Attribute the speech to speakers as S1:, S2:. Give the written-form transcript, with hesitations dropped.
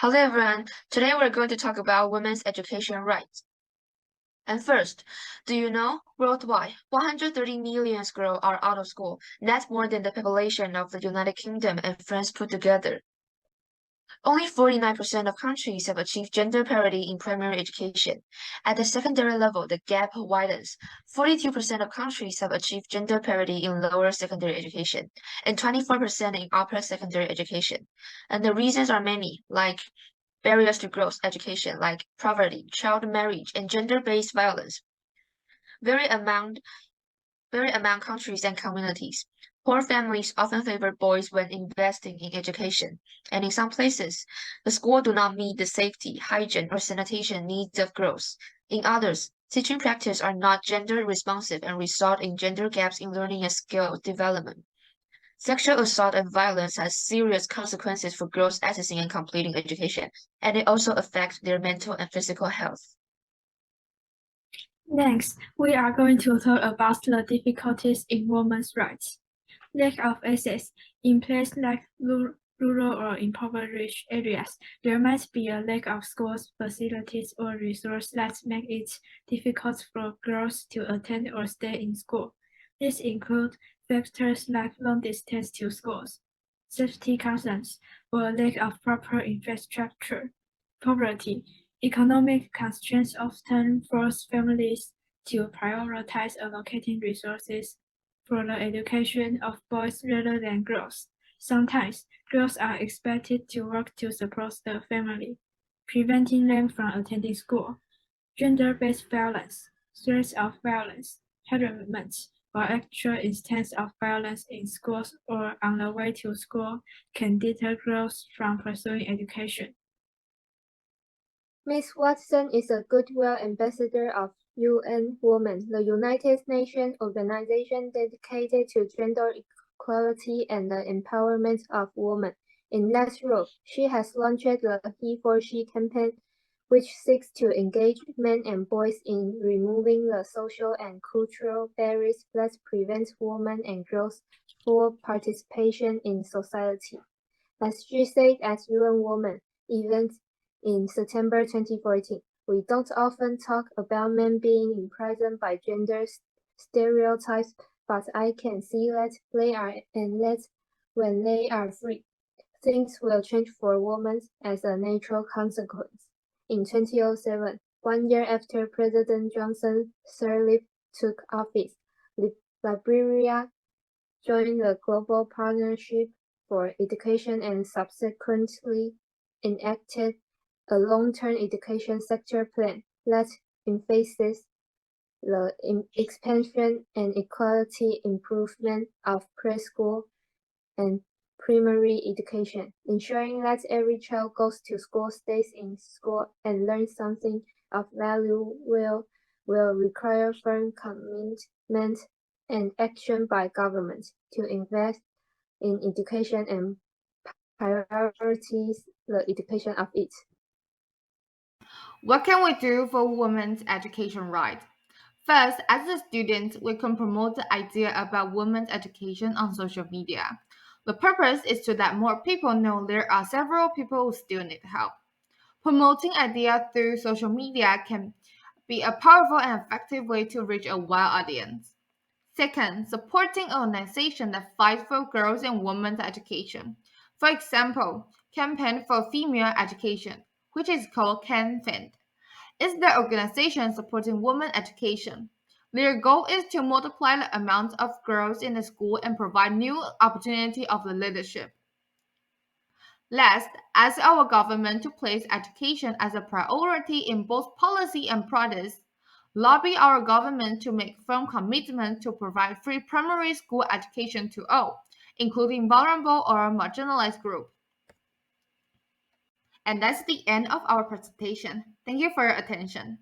S1: Hello everyone, today we're going to talk about women's education rights. And first, do you know worldwide 130 million girls are out of school? That's more than the population of the United Kingdom and France put together. Only 49% of countries have achieved gender parity in primary education. At the secondary level, the gap widens. 42% of countries have achieved gender parity in lower secondary education, and 24% in upper secondary education. And the reasons are many, like barriers to growth education like poverty, child marriage, and gender-based violence vary among countries and communities. Poor families often favor boys when investing in education, and in some places, the school do not meet the safety, hygiene, or sanitation needs of girls. In others, teaching practice are not gender responsive and result in gender gaps in learning and skill development. Sexual assault and violence has serious consequences for girls accessing and completing education, and it also affects their mental and physical health.
S2: Next, we are going to talk about the difficulties in women's rights. Lack of access. In places like rural or impoverished areas, there might be a lack of schools, facilities, or resources that make it difficult for girls to attend or stay in school. These include factors like long distance to schools, safety concerns, or lack of proper infrastructure. Poverty. Economic constraints often force families to prioritize allocating resources for the education of boys rather than girls. Sometimes, girls are expected to work to support the family, preventing them from attending school. Gender-based violence, threats of violence, harassment, or actual instances of violence in schools or on the way to school can deter girls from pursuing education.
S3: Ms. Watson is a Goodwill Ambassador of UN Women, the United Nations organization dedicated to gender equality and the empowerment of women. In that role, she has launched the He for She campaign, which seeks to engage men and boys in removing the social and cultural barriers that prevent women and girls full participation in society. As she said at UN Women event in September 2014, we don't often talk about men being imprisoned by gender stereotypes, but I can see that they are, and that when they are free, things will change for women as a natural consequence. In 2007, 1 year after President Johnson Sirleaf took office, Liberia joined the Global Partnership for Education and subsequently enacted a long-term education sector plan that emphasizes the expansion and equality improvement of preschool and primary education, ensuring that every child goes to school, stays in school, and learns something of value will require firm commitment and action by government to invest in education and prioritize the education of it.
S4: What can we do for women's education rights? First, as a student, we can promote the idea about women's education on social media. The purpose is to let more people know there are several people who still need help. Promoting ideas through social media can be a powerful and effective way to reach a wide audience. Second, supporting organizations that fight for girls and women's education. For example, Campaign for Female Education, which is called CanFED, is the organization supporting women's education. Their goal is to multiply the amount of girls in the school and provide new opportunity of the leadership. Last, ask our government to place education as a priority in both policy and practice. Lobby our government to make firm commitment to provide free primary school education to all, including vulnerable or marginalized groups. And that's the end of our presentation. Thank you for your attention.